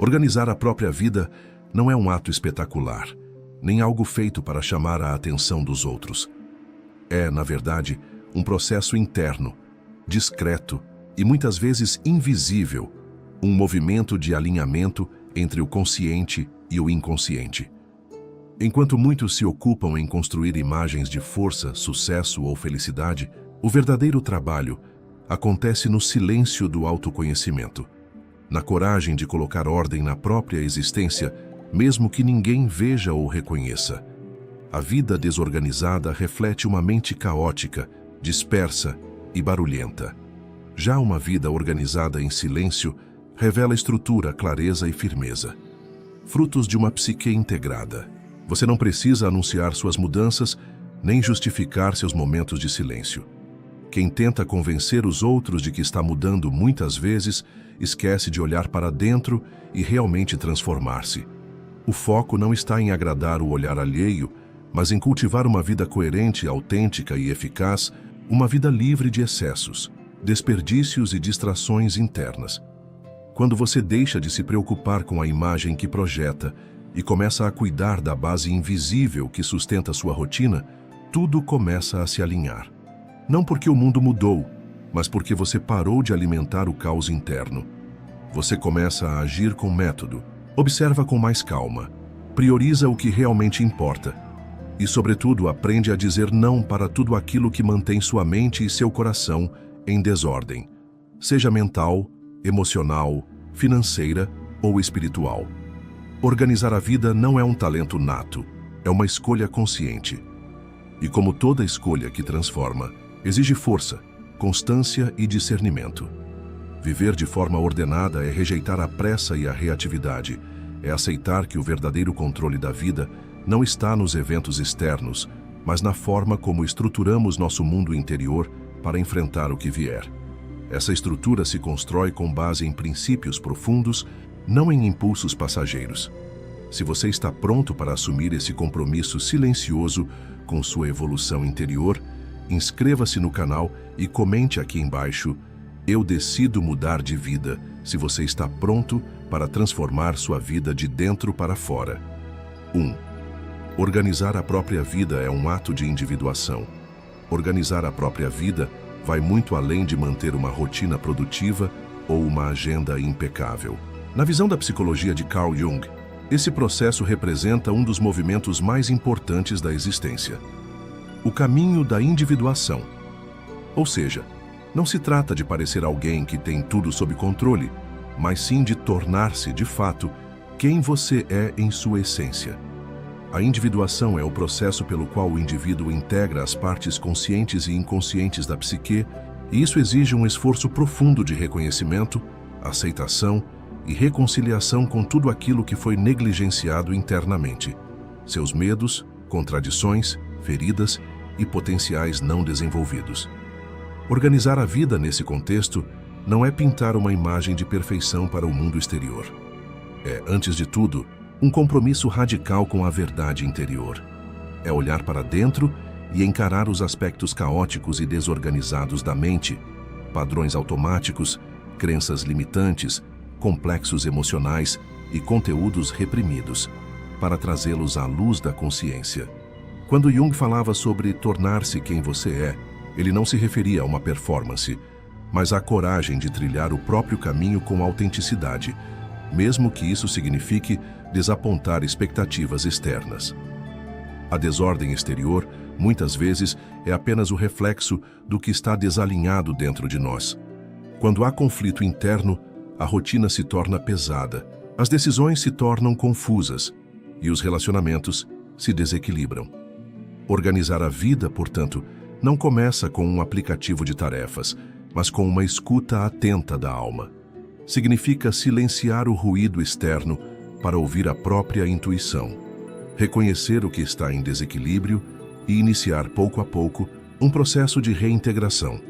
Organizar a própria vida não é um ato espetacular, nem algo feito para chamar a atenção dos outros. É, na verdade, um processo interno, discreto e muitas vezes invisível, um movimento de alinhamento entre o consciente e o inconsciente. Enquanto muitos se ocupam em construir imagens de força, sucesso ou felicidade, o verdadeiro trabalho acontece no silêncio do autoconhecimento, na coragem de colocar ordem na própria existência, mesmo que ninguém veja ou reconheça. A vida desorganizada reflete uma mente caótica, dispersa e barulhenta. Já uma vida organizada em silêncio revela estrutura, clareza e firmeza. Frutos de uma psique integrada. Você não precisa anunciar suas mudanças, nem justificar seus momentos de silêncio. Quem tenta convencer os outros de que está mudando muitas vezes, esquece de olhar para dentro e realmente transformar-se. O foco não está em agradar o olhar alheio, mas em cultivar uma vida coerente, autêntica e eficaz, uma vida livre de excessos, desperdícios e distrações internas. Quando você deixa de se preocupar com a imagem que projeta e começa a cuidar da base invisível que sustenta sua rotina, tudo começa a se alinhar. Não porque o mundo mudou, mas porque você parou de alimentar o caos interno. Você começa a agir com método, observa com mais calma, prioriza o que realmente importa e, sobretudo, aprende a dizer não para tudo aquilo que mantém sua mente e seu coração em desordem, seja mental, emocional, financeira ou espiritual. Organizar a vida não é um talento nato, é uma escolha consciente. E como toda escolha que transforma, exige força, constância e discernimento. Viver de forma ordenada é rejeitar a pressa e a reatividade, é aceitar que o verdadeiro controle da vida não está nos eventos externos, mas na forma como estruturamos nosso mundo interior para enfrentar o que vier. Essa estrutura se constrói com base em princípios profundos, não em impulsos passageiros. Se você está pronto para assumir esse compromisso silencioso com sua evolução interior, inscreva-se no canal e comente aqui embaixo: eu decido mudar de vida, se você está pronto para transformar sua vida de dentro para fora. 1. Organizar a própria vida é um ato de individuação. Organizar a própria vida vai muito além de manter uma rotina produtiva ou uma agenda impecável. Na visão da psicologia de Carl Jung, esse processo representa um dos movimentos mais importantes da existência: o caminho da individuação. Ou seja, não se trata de parecer alguém que tem tudo sob controle, mas sim de tornar-se, de fato, quem você é em sua essência. A individuação é o processo pelo qual o indivíduo integra as partes conscientes e inconscientes da psique, e isso exige um esforço profundo de reconhecimento, aceitação e reconciliação com tudo aquilo que foi negligenciado internamente: seus medos, contradições, feridas e potenciais não desenvolvidos. Organizar a vida nesse contexto não é pintar uma imagem de perfeição para o mundo exterior. É, antes de tudo, um compromisso radical com a verdade interior. É olhar para dentro e encarar os aspectos caóticos e desorganizados da mente, padrões automáticos, crenças limitantes, complexos emocionais e conteúdos reprimidos, para trazê-los à luz da consciência. Quando Jung falava sobre tornar-se quem você é, ele não se referia a uma performance, mas à coragem de trilhar o próprio caminho com autenticidade, mesmo que isso signifique desapontar expectativas externas. A desordem exterior, muitas vezes, é apenas o reflexo do que está desalinhado dentro de nós. Quando há conflito interno, a rotina se torna pesada, as decisões se tornam confusas e os relacionamentos se desequilibram. Organizar a vida, portanto, não começa com um aplicativo de tarefas, mas com uma escuta atenta da alma. Significa silenciar o ruído externo para ouvir a própria intuição, reconhecer o que está em desequilíbrio e iniciar pouco a pouco um processo de reintegração.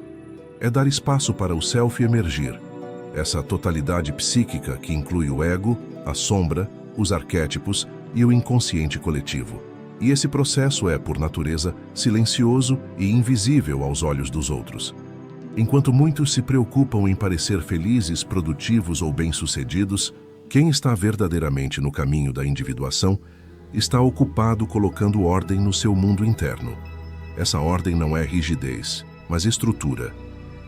É dar espaço para o self emergir, essa totalidade psíquica que inclui o ego, a sombra, os arquétipos e o inconsciente coletivo. E esse processo é, por natureza, silencioso e invisível aos olhos dos outros. Enquanto muitos se preocupam em parecer felizes, produtivos ou bem-sucedidos, Quem está verdadeiramente no caminho da individuação está ocupado colocando ordem no seu mundo interno. Essa ordem não é rigidez, mas estrutura.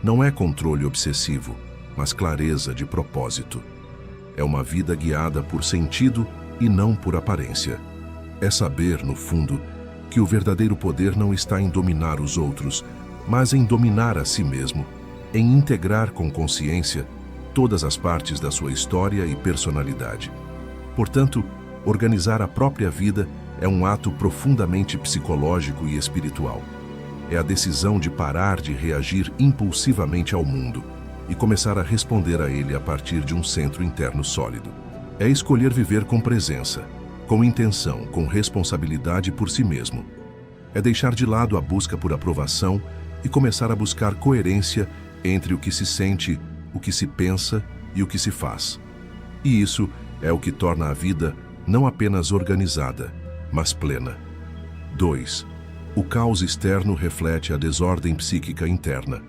Não é controle obsessivo, mas clareza de propósito. É uma vida guiada por sentido e não por aparência. É saber, no fundo, que o verdadeiro poder não está em dominar os outros, mas em dominar a si mesmo, em integrar com consciência todas as partes da sua história e personalidade. Portanto, organizar a própria vida é um ato profundamente psicológico e espiritual. É a decisão de parar de reagir impulsivamente ao mundo e começar a responder a ele a partir de um centro interno sólido. É escolher viver com presença, com intenção, com responsabilidade por si mesmo. É deixar de lado a busca por aprovação e começar a buscar coerência entre o que se sente, o que se pensa e o que se faz. E isso é o que torna a vida não apenas organizada, mas plena. 2. O caos externo reflete a desordem psíquica interna.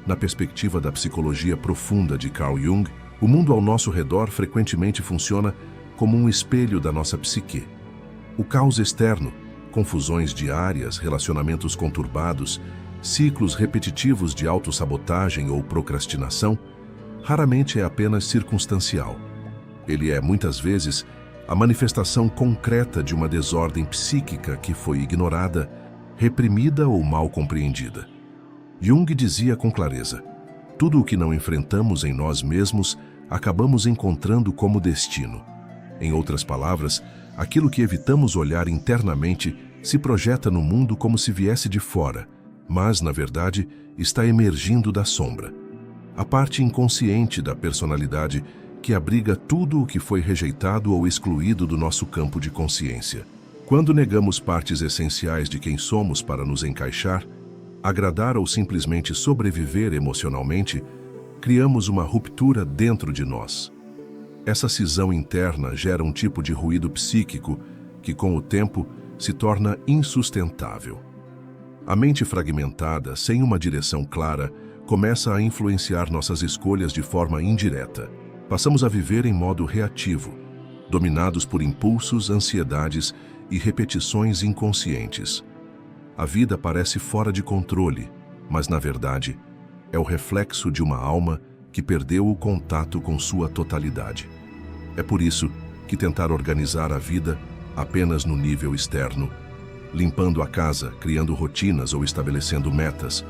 Na perspectiva da psicologia profunda de Carl Jung, o mundo ao nosso redor frequentemente funciona como um espelho da nossa psique. O caos externo, confusões diárias, relacionamentos conturbados, ciclos repetitivos de autossabotagem ou procrastinação, raramente é apenas circunstancial. Ele é, muitas vezes, a manifestação concreta de uma desordem psíquica que foi ignorada, reprimida ou mal compreendida. Jung dizia com clareza: tudo o que não enfrentamos em nós mesmos, acabamos encontrando como destino. Em outras palavras, aquilo que evitamos olhar internamente se projeta no mundo como se viesse de fora, mas, na verdade, está emergindo da sombra. A parte inconsciente da personalidade que abriga tudo o que foi rejeitado ou excluído do nosso campo de consciência. Quando negamos partes essenciais de quem somos para nos encaixar, agradar ou simplesmente sobreviver emocionalmente, criamos uma ruptura dentro de nós. Essa cisão interna gera um tipo de ruído psíquico que, com o tempo, se torna insustentável. A mente fragmentada, sem uma direção clara, começa a influenciar nossas escolhas de forma indireta. Passamos a viver em modo reativo, dominados por impulsos, ansiedades e repetições inconscientes. A vida parece fora de controle, mas, na verdade, é o reflexo de uma alma que perdeu o contato com sua totalidade. É por isso que tentar organizar a vida apenas no nível externo, limpando a casa, criando rotinas ou estabelecendo metas,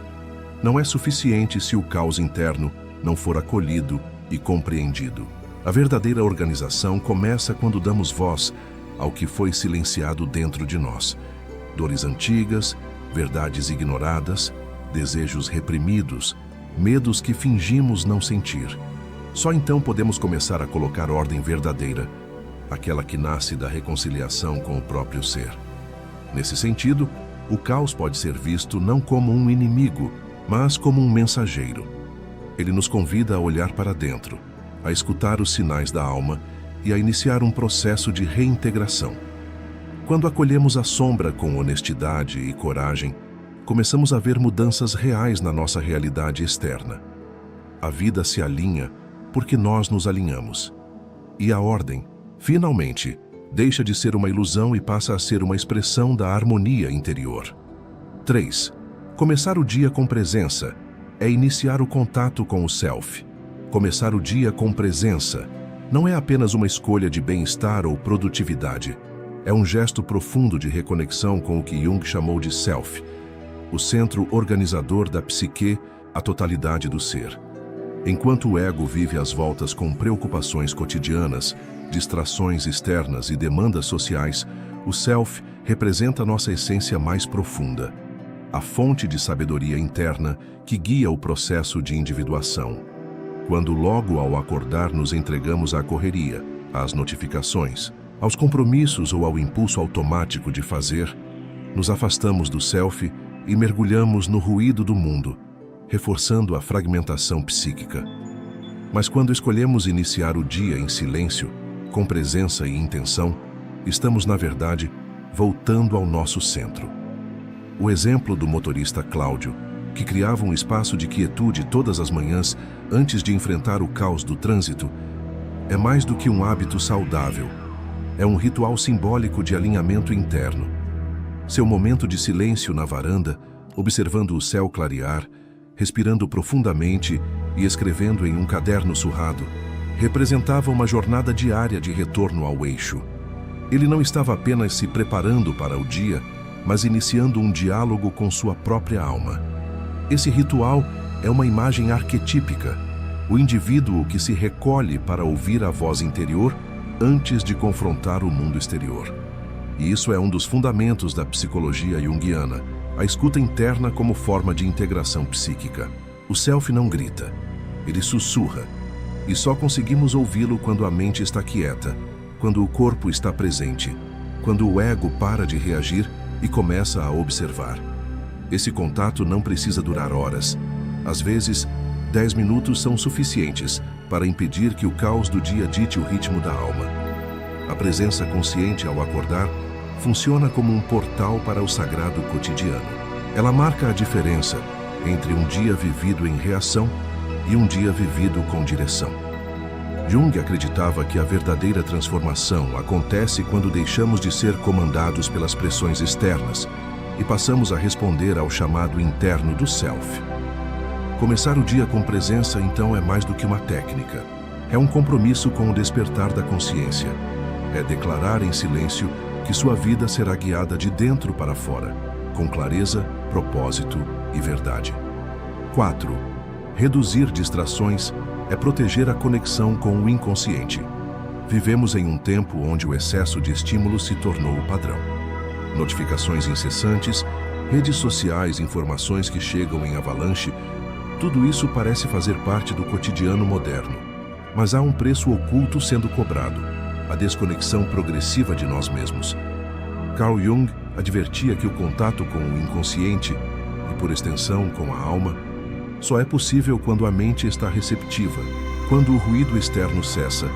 não é suficiente se o caos interno não for acolhido e compreendido. A verdadeira organização começa quando damos voz ao que foi silenciado dentro de nós. Dores antigas, verdades ignoradas, desejos reprimidos, medos que fingimos não sentir. Só então podemos começar a colocar ordem verdadeira, aquela que nasce da reconciliação com o próprio ser. Nesse sentido, o caos pode ser visto não como um inimigo, mas como um mensageiro. Ele nos convida a olhar para dentro, a escutar os sinais da alma e a iniciar um processo de reintegração. Quando acolhemos a sombra com honestidade e coragem, começamos a ver mudanças reais na nossa realidade externa. A vida se alinha porque nós nos alinhamos. E a ordem, finalmente, deixa de ser uma ilusão e passa a ser uma expressão da harmonia interior. 3. Começar o dia com presença é iniciar o contato com o self. Começar o dia com presença não é apenas uma escolha de bem-estar ou produtividade. É um gesto profundo de reconexão com o que Jung chamou de self, o centro organizador da psique, a totalidade do ser. Enquanto o ego vive às voltas com preocupações cotidianas, distrações externas e demandas sociais, o self representa nossa essência mais profunda, a fonte de sabedoria interna que guia o processo de individuação. Quando logo ao acordar nos entregamos à correria, às notificações, aos compromissos ou ao impulso automático de fazer, nos afastamos do self e mergulhamos no ruído do mundo, reforçando a fragmentação psíquica. Mas quando escolhemos iniciar o dia em silêncio, com presença e intenção, estamos, na verdade, voltando ao nosso centro. O exemplo do motorista Cláudio, que criava um espaço de quietude todas as manhãs antes de enfrentar o caos do trânsito, é mais do que um hábito saudável. É um ritual simbólico de alinhamento interno. Seu momento de silêncio na varanda, observando o céu clarear, respirando profundamente e escrevendo em um caderno surrado, representava uma jornada diária de retorno ao eixo. Ele não estava apenas se preparando para o dia, mas iniciando um diálogo com sua própria alma. Esse ritual é uma imagem arquetípica, o indivíduo que se recolhe para ouvir a voz interior antes de confrontar o mundo exterior. E isso é um dos fundamentos da psicologia junguiana, a escuta interna como forma de integração psíquica. O self não grita, ele sussurra, e só conseguimos ouvi-lo quando a mente está quieta, quando o corpo está presente, quando o ego para de reagir e começa a observar. Esse contato não precisa durar horas. Às vezes, 10 minutos são suficientes para impedir que o caos do dia dite o ritmo da alma. A presença consciente ao acordar funciona como um portal para o sagrado cotidiano. Ela marca a diferença entre um dia vivido em reação e um dia vivido com direção. Jung acreditava que a verdadeira transformação acontece quando deixamos de ser comandados pelas pressões externas e passamos a responder ao chamado interno do self. Começar o dia com presença, então, é mais do que uma técnica. É um compromisso com o despertar da consciência. É declarar em silêncio que sua vida será guiada de dentro para fora, com clareza, propósito e verdade. 4. Reduzir distrações é proteger a conexão com o inconsciente. Vivemos em um tempo onde o excesso de estímulos se tornou o padrão. Notificações incessantes, redes sociais, informações que chegam em avalanche, tudo isso parece fazer parte do cotidiano moderno. Mas há um preço oculto sendo cobrado: a desconexão progressiva de nós mesmos. Carl Jung advertia que o contato com o inconsciente, e por extensão com a alma, só é possível quando a mente está receptiva, quando o ruído externo cessa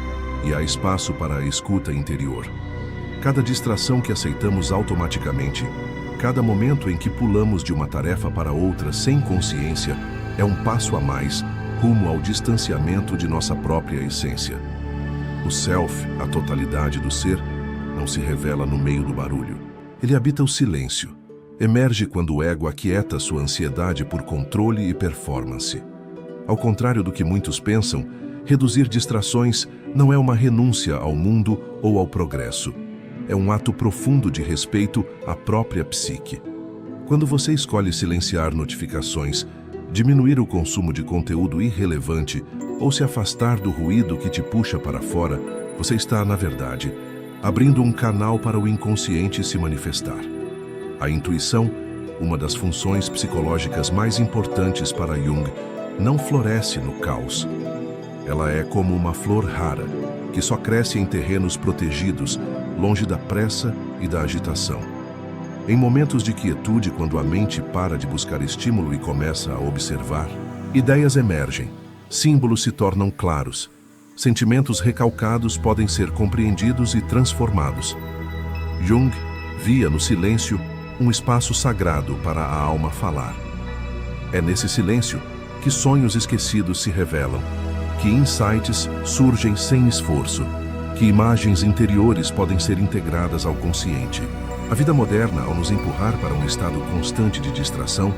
e há espaço para a escuta interior. Cada distração que aceitamos automaticamente, cada momento em que pulamos de uma tarefa para outra sem consciência, é um passo a mais rumo ao distanciamento de nossa própria essência. O self, a totalidade do ser, não se revela no meio do barulho. Ele habita o silêncio. Emerge quando o ego aquieta sua ansiedade por controle e performance. Ao contrário do que muitos pensam, reduzir distrações não é uma renúncia ao mundo ou ao progresso. É um ato profundo de respeito à própria psique. Quando você escolhe silenciar notificações, diminuir o consumo de conteúdo irrelevante ou se afastar do ruído que te puxa para fora, você está, na verdade, abrindo um canal para o inconsciente se manifestar. A intuição, uma das funções psicológicas mais importantes para Jung, não floresce no caos. Ela é como uma flor rara, que só cresce em terrenos protegidos, longe da pressa e da agitação. Em momentos de quietude, quando a mente para de buscar estímulo e começa a observar, ideias emergem, símbolos se tornam claros, sentimentos recalcados podem ser compreendidos e transformados. Jung via no silêncio um espaço sagrado para a alma falar. É nesse silêncio que sonhos esquecidos se revelam, que insights surgem sem esforço, que imagens interiores podem ser integradas ao consciente. A vida moderna, ao nos empurrar para um estado constante de distração,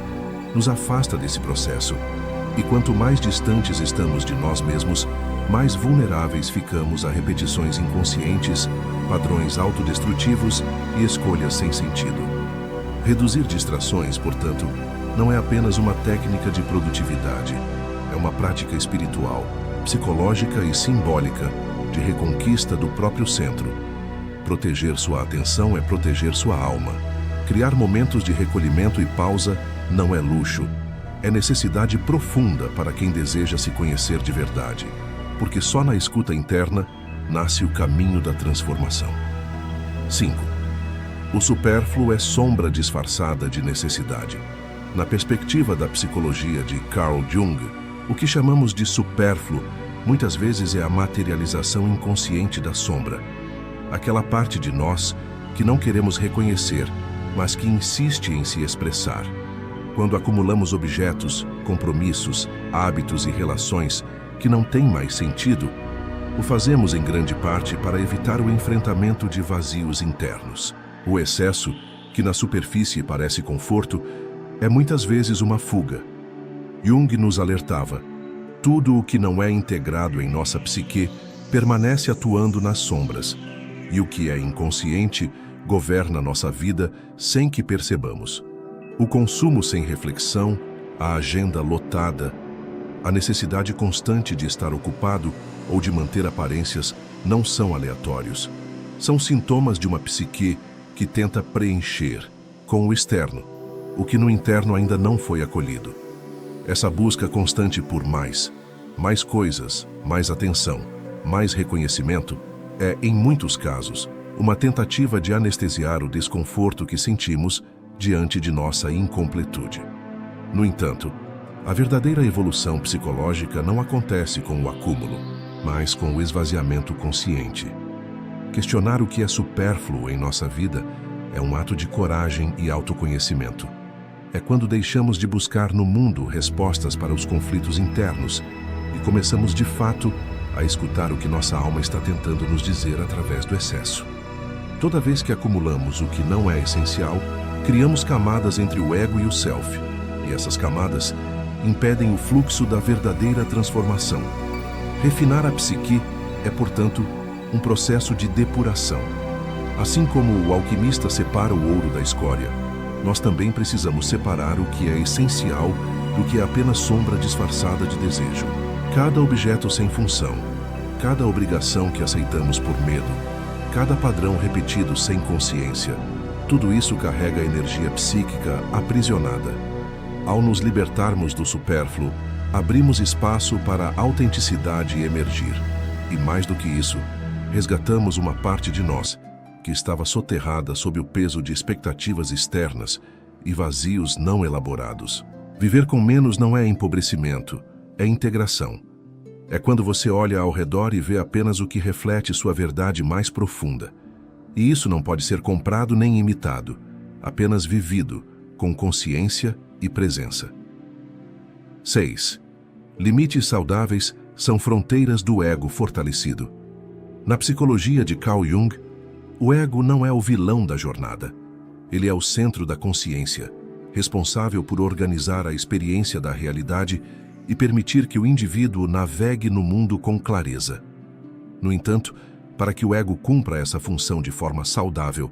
nos afasta desse processo. E quanto mais distantes estamos de nós mesmos, mais vulneráveis ficamos a repetições inconscientes, padrões autodestrutivos e escolhas sem sentido. Reduzir distrações, portanto, não é apenas uma técnica de produtividade, é uma prática espiritual, psicológica e simbólica de reconquista do próprio centro. Proteger sua atenção é proteger sua alma. Criar momentos de recolhimento e pausa não é luxo, é necessidade profunda para quem deseja se conhecer de verdade, porque só na escuta interna nasce o caminho da transformação. 5. O supérfluo é sombra disfarçada de necessidade. Na perspectiva da psicologia de Carl Jung, o que chamamos de supérfluo muitas vezes é a materialização inconsciente da sombra, aquela parte de nós que não queremos reconhecer, mas que insiste em se expressar. Quando acumulamos objetos, compromissos, hábitos e relações que não têm mais sentido, O fazemos em grande parte para evitar o enfrentamento de vazios internos. O excesso, que na superfície parece conforto, é muitas vezes uma fuga. Jung nos alertava: tudo o que não é integrado em nossa psique permanece atuando nas sombras, e o que é inconsciente governa nossa vida sem que percebamos. O consumo sem reflexão, a agenda lotada, a necessidade constante de estar ocupado ou de manter aparências não são aleatórios. São sintomas de uma psique que tenta preencher, com o externo, o que no interno ainda não foi acolhido. Essa busca constante por mais coisas, mais atenção, mais reconhecimento, é, em muitos casos, uma tentativa de anestesiar o desconforto que sentimos diante de nossa incompletude. No entanto, a verdadeira evolução psicológica não acontece com o acúmulo, mas com o esvaziamento consciente. Questionar o que é supérfluo em nossa vida é um ato de coragem e autoconhecimento. É quando deixamos de buscar no mundo respostas para os conflitos internos e começamos de fato a escutar o que nossa alma está tentando nos dizer através do excesso. Toda vez que acumulamos o que não é essencial, criamos camadas entre o ego e o self, e essas camadas impedem o fluxo da verdadeira transformação. Refinar a psique é, portanto, um processo de depuração. Assim como o alquimista separa o ouro da escória, nós também precisamos separar o que é essencial do que é apenas sombra disfarçada de desejo. Cada objeto sem função, cada obrigação que aceitamos por medo, cada padrão repetido sem consciência, tudo isso carrega a energia psíquica aprisionada. Ao nos libertarmos do supérfluo, abrimos espaço para a autenticidade emergir. E mais do que isso, resgatamos uma parte de nós que estava soterrada sob o peso de expectativas externas e vazios não elaborados. Viver com menos não é empobrecimento, é integração. É quando você olha ao redor e vê apenas o que reflete sua verdade mais profunda. E isso não pode ser comprado nem imitado, apenas vivido, com consciência e presença. 6. Limites saudáveis são fronteiras do ego fortalecido. Na psicologia de Carl Jung, o ego não é o vilão da jornada. Ele é o centro da consciência, responsável por organizar a experiência da realidade e permitir que o indivíduo navegue no mundo com clareza. No entanto, para que o ego cumpra essa função de forma saudável,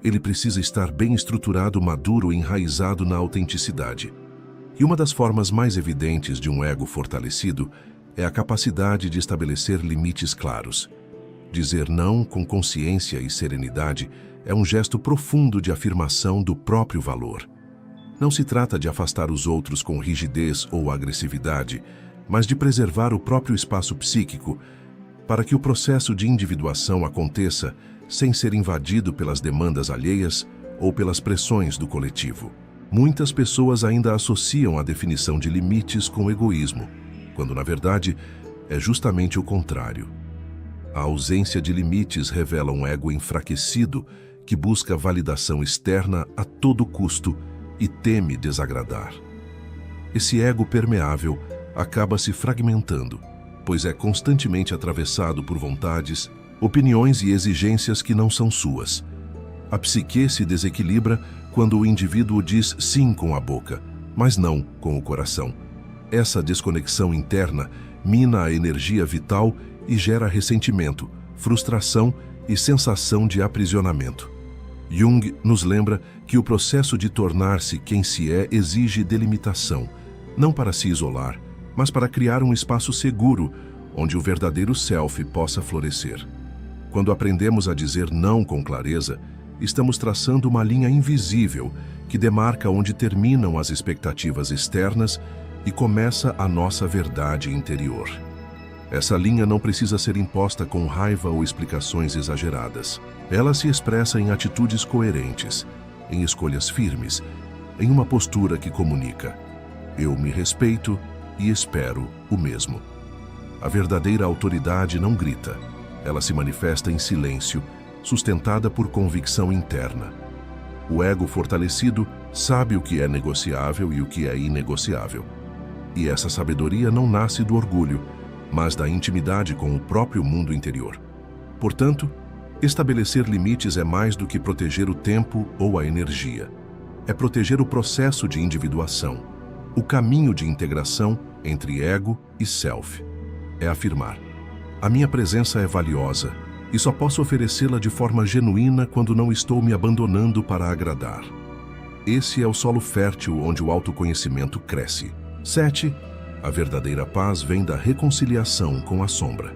ele precisa estar bem estruturado, maduro e enraizado na autenticidade. E uma das formas mais evidentes de um ego fortalecido é a capacidade de estabelecer limites claros. Dizer não com consciência e serenidade é um gesto profundo de afirmação do próprio valor. Não se trata de afastar os outros com rigidez ou agressividade, mas de preservar o próprio espaço psíquico para que o processo de individuação aconteça sem ser invadido pelas demandas alheias ou pelas pressões do coletivo. Muitas pessoas ainda associam a definição de limites com egoísmo, quando na verdade é justamente o contrário. A ausência de limites revela um ego enfraquecido que busca validação externa a todo custo e teme desagradar. Esse ego permeável acaba se fragmentando, pois é constantemente atravessado por vontades, opiniões e exigências que não são suas. A psique se desequilibra quando o indivíduo diz sim com a boca, mas não com o coração. Essa desconexão interna mina a energia vital e gera ressentimento, frustração e sensação de aprisionamento. Jung nos lembra que o processo de tornar-se quem se é exige delimitação, não para se isolar, mas para criar um espaço seguro onde o verdadeiro self possa florescer. Quando aprendemos a dizer não com clareza, estamos traçando uma linha invisível que demarca onde terminam as expectativas externas e começa a nossa verdade interior. Essa linha não precisa ser imposta com raiva ou explicações exageradas. Ela se expressa em atitudes coerentes, em escolhas firmes, em uma postura que comunica: eu me respeito e espero o mesmo. A verdadeira autoridade não grita, ela se manifesta em silêncio, sustentada por convicção interna. O ego fortalecido sabe o que é negociável e o que é inegociável. E essa sabedoria não nasce do orgulho, mas da intimidade com o próprio mundo interior. Portanto, estabelecer limites é mais do que proteger o tempo ou a energia. É proteger o processo de individuação, o caminho de integração entre ego e self. É afirmar: a minha presença é valiosa e só posso oferecê-la de forma genuína quando não estou me abandonando para agradar. Esse é o solo fértil onde o autoconhecimento cresce. 7. A verdadeira paz vem da reconciliação com a sombra.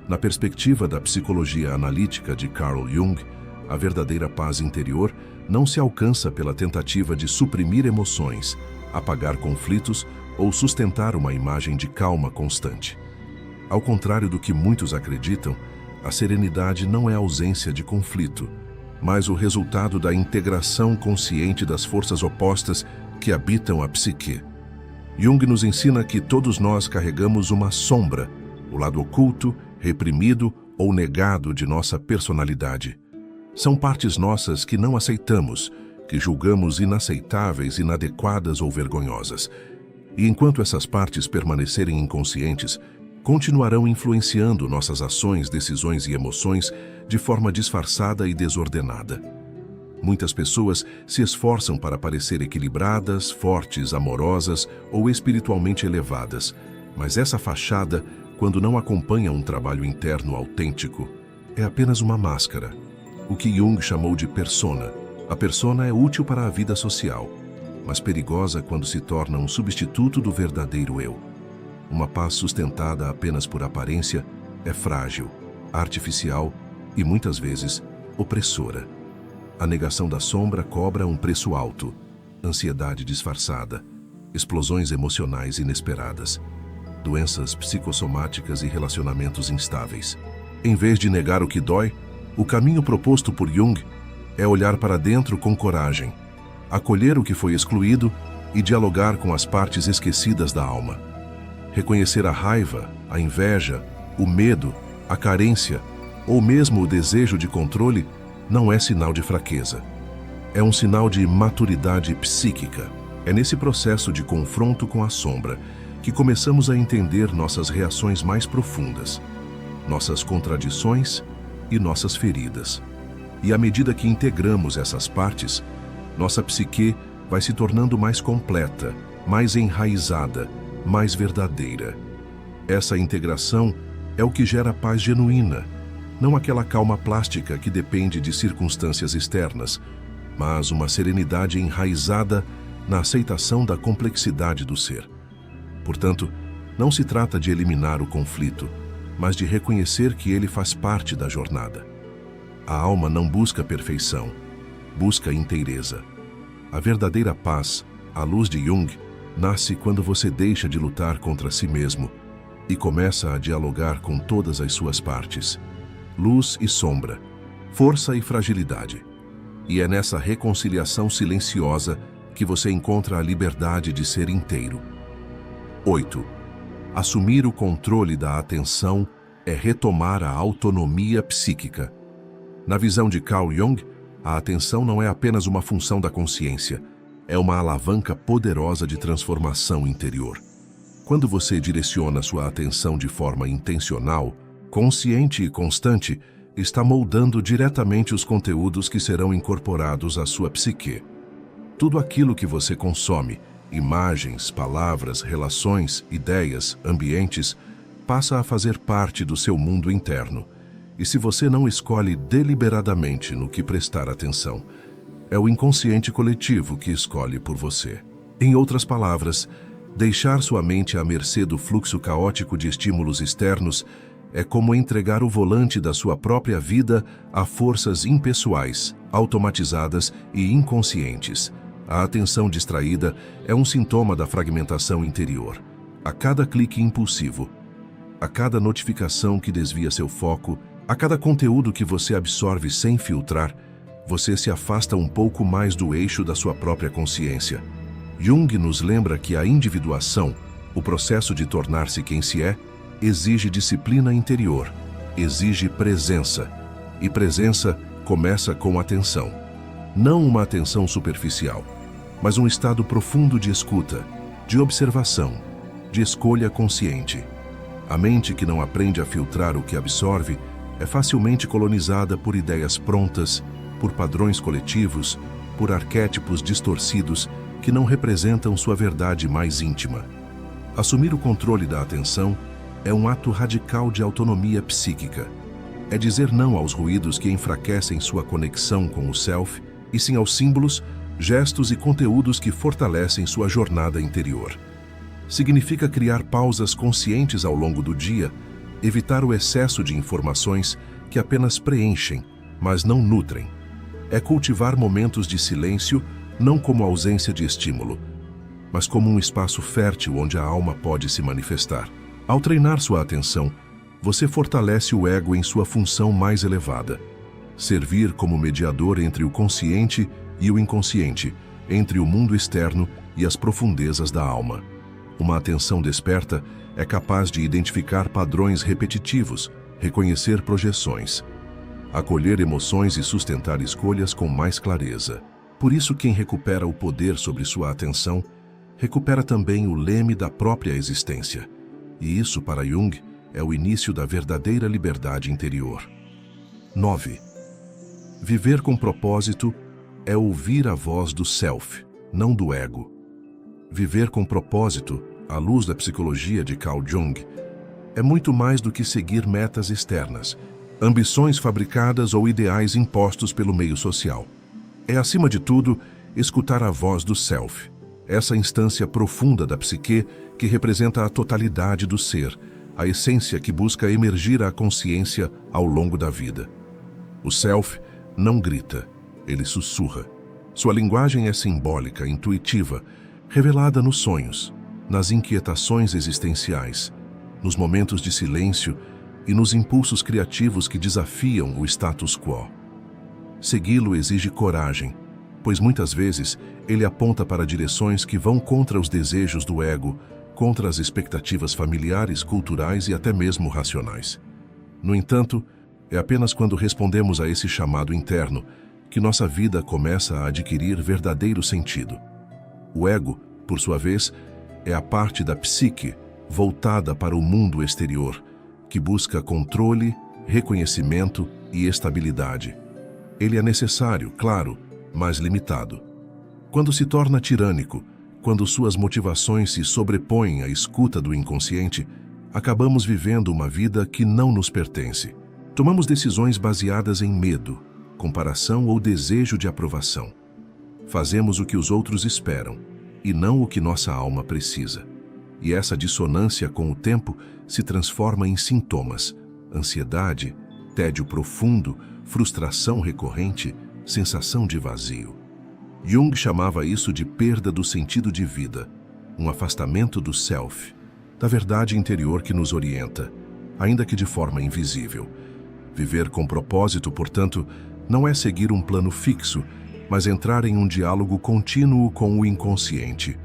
Na perspectiva da psicologia analítica de Carl Jung, a verdadeira paz interior não se alcança pela tentativa de suprimir emoções, apagar conflitos ou sustentar uma imagem de calma constante. Ao contrário do que muitos acreditam, a serenidade não é ausência de conflito, mas o resultado da integração consciente das forças opostas que habitam a psique. Jung nos ensina que todos nós carregamos uma sombra, o lado oculto, reprimido ou negado de nossa personalidade. São partes nossas que não aceitamos, que julgamos inaceitáveis, inadequadas ou vergonhosas. E enquanto essas partes permanecerem inconscientes, continuarão influenciando nossas ações, decisões e emoções de forma disfarçada e desordenada. Muitas pessoas se esforçam para parecer equilibradas, fortes, amorosas ou espiritualmente elevadas, mas essa fachada, quando não acompanha um trabalho interno autêntico, é apenas uma máscara. O que Jung chamou de persona. A persona é útil para a vida social, mas perigosa quando se torna um substituto do verdadeiro eu. Uma paz sustentada apenas por aparência é frágil, artificial e, muitas vezes, opressora. A negação da sombra cobra um preço alto: ansiedade disfarçada, explosões emocionais inesperadas, doenças psicossomáticas e relacionamentos instáveis. Em vez de negar o que dói, o caminho proposto por Jung é olhar para dentro com coragem, acolher o que foi excluído e dialogar com as partes esquecidas da alma. Reconhecer a raiva, a inveja, o medo, a carência ou mesmo o desejo de controle não é sinal de fraqueza. É um sinal de maturidade psíquica. É nesse processo de confronto com a sombra que começamos a entender nossas reações mais profundas, nossas contradições e nossas feridas. E à medida que integramos essas partes, nossa psique vai se tornando mais completa, mais enraizada, mais verdadeira. Essa integração é o que gera paz genuína, não aquela calma plástica que depende de circunstâncias externas, mas uma serenidade enraizada na aceitação da complexidade do ser. Portanto, não se trata de eliminar o conflito, mas de reconhecer que ele faz parte da jornada. A alma não busca perfeição, busca inteireza. A verdadeira paz, à luz de Jung, nasce quando você deixa de lutar contra si mesmo e começa a dialogar com todas as suas partes, luz e sombra, força e fragilidade. E é nessa reconciliação silenciosa que você encontra a liberdade de ser inteiro. 8. Assumir o controle da atenção é retomar a autonomia psíquica. Na visão de Carl Jung, a atenção não é apenas uma função da consciência, é uma alavanca poderosa de transformação interior. Quando você direciona sua atenção de forma intencional, consciente e constante, está moldando diretamente os conteúdos que serão incorporados à sua psique. Tudo aquilo que você consome, imagens, palavras, relações, ideias, ambientes, passa a fazer parte do seu mundo interno. E se você não escolhe deliberadamente no que prestar atenção, é o inconsciente coletivo que escolhe por você. Em outras palavras, deixar sua mente à mercê do fluxo caótico de estímulos externos é como entregar o volante da sua própria vida a forças impessoais, automatizadas e inconscientes. A atenção distraída é um sintoma da fragmentação interior. A cada clique impulsivo, a cada notificação que desvia seu foco, a cada conteúdo que você absorve sem filtrar, você se afasta um pouco mais do eixo da sua própria consciência. Jung nos lembra que a individuação, o processo de tornar-se quem se é, exige disciplina interior, exige presença. E presença começa com atenção. Não uma atenção superficial, mas um estado profundo de escuta, de observação, de escolha consciente. A mente que não aprende a filtrar o que absorve é facilmente colonizada por ideias prontas, por padrões coletivos, por arquétipos distorcidos que não representam sua verdade mais íntima. Assumir o controle da atenção é um ato radical de autonomia psíquica. É dizer não aos ruídos que enfraquecem sua conexão com o self e sim aos símbolos, gestos e conteúdos que fortalecem sua jornada interior. Significa criar pausas conscientes ao longo do dia, evitar o excesso de informações que apenas preenchem, mas não nutrem. É cultivar momentos de silêncio não como ausência de estímulo, mas como um espaço fértil onde a alma pode se manifestar. Ao treinar sua atenção, você fortalece o ego em sua função mais elevada. Servir como mediador entre o consciente e o inconsciente, entre o mundo externo e as profundezas da alma. Uma atenção desperta é capaz de identificar padrões repetitivos, reconhecer projeções, acolher emoções e sustentar escolhas com mais clareza. Por isso, quem recupera o poder sobre sua atenção, recupera também o leme da própria existência. E isso, para Jung, é o início da verdadeira liberdade interior. 9. Viver com propósito é ouvir a voz do self, não do ego. Viver com propósito, à luz da psicologia de Carl Jung, é muito mais do que seguir metas externas, ambições fabricadas ou ideais impostos pelo meio social. É, acima de tudo, escutar a voz do self, essa instância profunda da psique que representa a totalidade do ser, a essência que busca emergir à consciência ao longo da vida. O self não grita, ele sussurra. Sua linguagem é simbólica, intuitiva, revelada nos sonhos, nas inquietações existenciais, nos momentos de silêncio e nos impulsos criativos que desafiam o status quo. Segui-lo exige coragem, pois muitas vezes ele aponta para direções que vão contra os desejos do ego, contra as expectativas familiares, culturais e até mesmo racionais. No entanto, é apenas quando respondemos a esse chamado interno que nossa vida começa a adquirir verdadeiro sentido. O ego, por sua vez, é a parte da psique voltada para o mundo exterior, que busca controle, reconhecimento e estabilidade. Ele é necessário, claro, mas limitado. Quando se torna tirânico, quando suas motivações se sobrepõem à escuta do inconsciente, acabamos vivendo uma vida que não nos pertence. Tomamos decisões baseadas em medo, comparação ou desejo de aprovação. Fazemos o que os outros esperam e não o que nossa alma precisa. E essa dissonância, com o tempo, se transforma em sintomas: ansiedade, tédio profundo, frustração recorrente, sensação de vazio. Jung chamava isso de perda do sentido de vida, um afastamento do self, da verdade interior que nos orienta, ainda que de forma invisível. Viver com propósito, portanto, não é seguir um plano fixo, mas entrar em um diálogo contínuo com o inconsciente.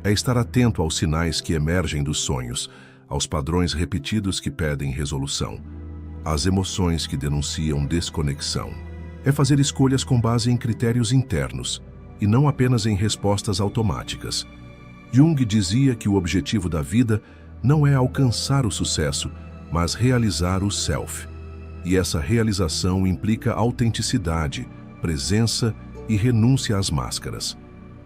É estar atento aos sinais que emergem dos sonhos, aos padrões repetidos que pedem resolução, às emoções que denunciam desconexão. É fazer escolhas com base em critérios internos, e não apenas em respostas automáticas. Jung dizia que o objetivo da vida não é alcançar o sucesso, mas realizar o self. E essa realização implica autenticidade, presença e renúncia às máscaras.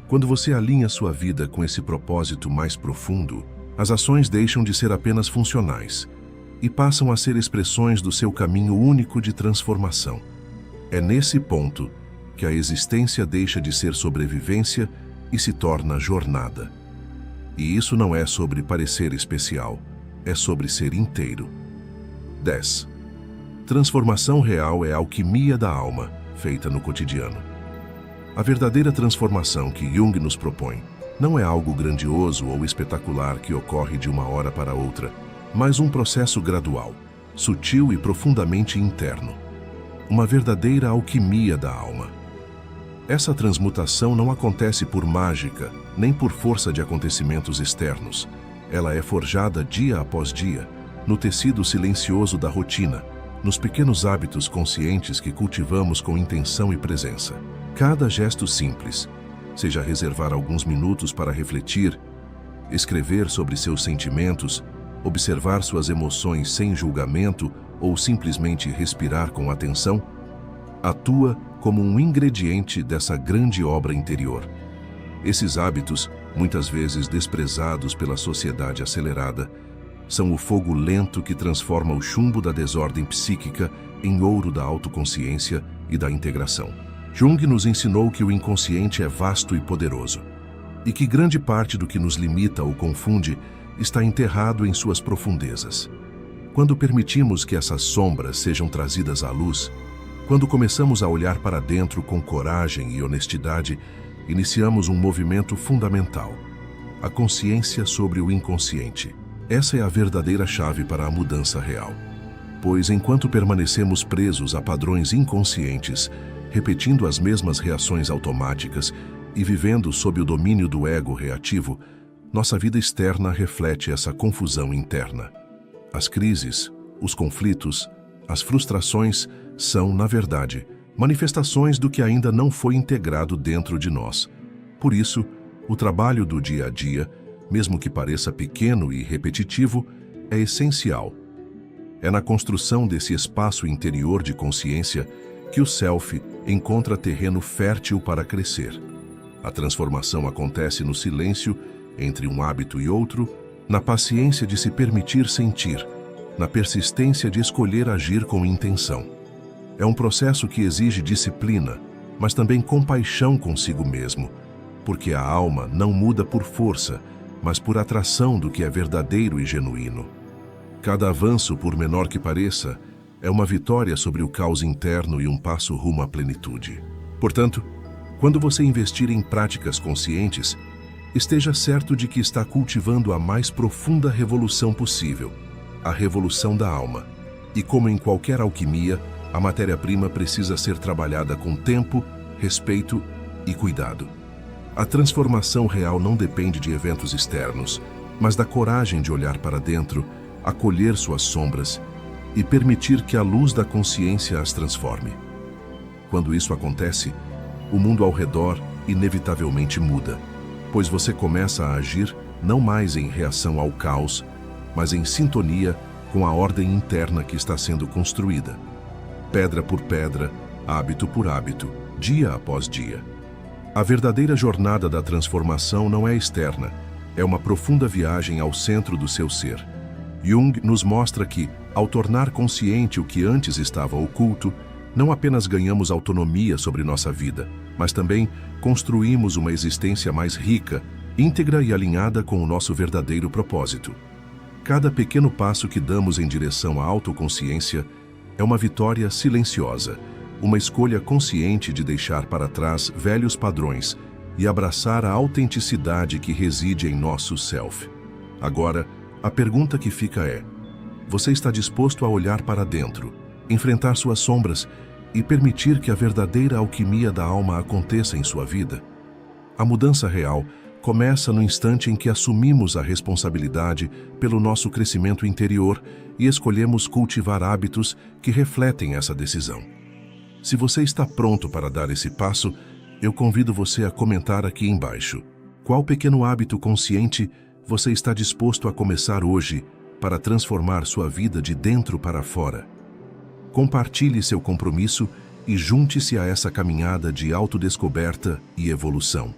Quando você alinha sua vida com esse propósito mais profundo, as ações deixam de ser apenas funcionais e passam a ser expressões do seu caminho único de transformação. É nesse ponto que a existência deixa de ser sobrevivência e se torna jornada. E isso não é sobre parecer especial, é sobre ser inteiro. 10. Transformação real é a alquimia da alma, feita no cotidiano. A verdadeira transformação que Jung nos propõe não é algo grandioso ou espetacular que ocorre de uma hora para outra, mas um processo gradual, sutil e profundamente interno. Uma verdadeira alquimia da alma. Essa transmutação não acontece por mágica, nem por força de acontecimentos externos. Ela é forjada dia após dia, no tecido silencioso da rotina, nos pequenos hábitos conscientes que cultivamos com intenção e presença. Cada gesto simples, seja reservar alguns minutos para refletir, escrever sobre seus sentimentos, observar suas emoções sem julgamento ou simplesmente respirar com atenção, atua como um ingrediente dessa grande obra interior. Esses hábitos, muitas vezes desprezados pela sociedade acelerada, são o fogo lento que transforma o chumbo da desordem psíquica em ouro da autoconsciência e da integração. Jung nos ensinou que o inconsciente é vasto e poderoso, e que grande parte do que nos limita ou confunde está enterrado em suas profundezas. Quando permitimos que essas sombras sejam trazidas à luz, quando começamos a olhar para dentro com coragem e honestidade, iniciamos um movimento fundamental: a consciência sobre o inconsciente. Essa é a verdadeira chave para a mudança real. Pois enquanto permanecemos presos a padrões inconscientes, repetindo as mesmas reações automáticas e vivendo sob o domínio do ego reativo, nossa vida externa reflete essa confusão interna. As crises, os conflitos, as frustrações são, na verdade, manifestações do que ainda não foi integrado dentro de nós. Por isso, o trabalho do dia a dia, mesmo que pareça pequeno e repetitivo, é essencial. É na construção desse espaço interior de consciência que o self encontra terreno fértil para crescer. A transformação acontece no silêncio entre um hábito e outro, na paciência de se permitir sentir, na persistência de escolher agir com intenção. É um processo que exige disciplina, mas também compaixão consigo mesmo, porque a alma não muda por força, mas por atração do que é verdadeiro e genuíno. Cada avanço, por menor que pareça, é uma vitória sobre o caos interno e um passo rumo à plenitude. Portanto, quando você investir em práticas conscientes, esteja certo de que está cultivando a mais profunda revolução possível, a revolução da alma. E como em qualquer alquimia, a matéria-prima precisa ser trabalhada com tempo, respeito e cuidado. A transformação real não depende de eventos externos, mas da coragem de olhar para dentro, acolher suas sombras e permitir que a luz da consciência as transforme. Quando isso acontece, o mundo ao redor inevitavelmente muda, pois você começa a agir não mais em reação ao caos, mas em sintonia com a ordem interna que está sendo construída, pedra por pedra, hábito por hábito, dia após dia. A verdadeira jornada da transformação não é externa, é uma profunda viagem ao centro do seu ser. Jung nos mostra que, ao tornar consciente o que antes estava oculto, não apenas ganhamos autonomia sobre nossa vida, mas também construímos uma existência mais rica, íntegra e alinhada com o nosso verdadeiro propósito. Cada pequeno passo que damos em direção à autoconsciência é uma vitória silenciosa, uma escolha consciente de deixar para trás velhos padrões e abraçar a autenticidade que reside em nosso self. Agora, a pergunta que fica é: você está disposto a olhar para dentro, enfrentar suas sombras e permitir que a verdadeira alquimia da alma aconteça em sua vida? A mudança real começa no instante em que assumimos a responsabilidade pelo nosso crescimento interior e escolhemos cultivar hábitos que refletem essa decisão. Se você está pronto para dar esse passo, eu convido você a comentar aqui embaixo. Qual pequeno hábito consciente você está disposto a começar hoje para transformar sua vida de dentro para fora? Compartilhe seu compromisso e junte-se a essa caminhada de autodescoberta e evolução.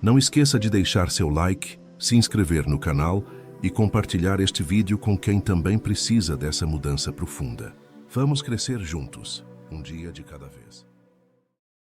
Não esqueça de deixar seu like, se inscrever no canal e compartilhar este vídeo com quem também precisa dessa mudança profunda. Vamos crescer juntos, um dia de cada vez.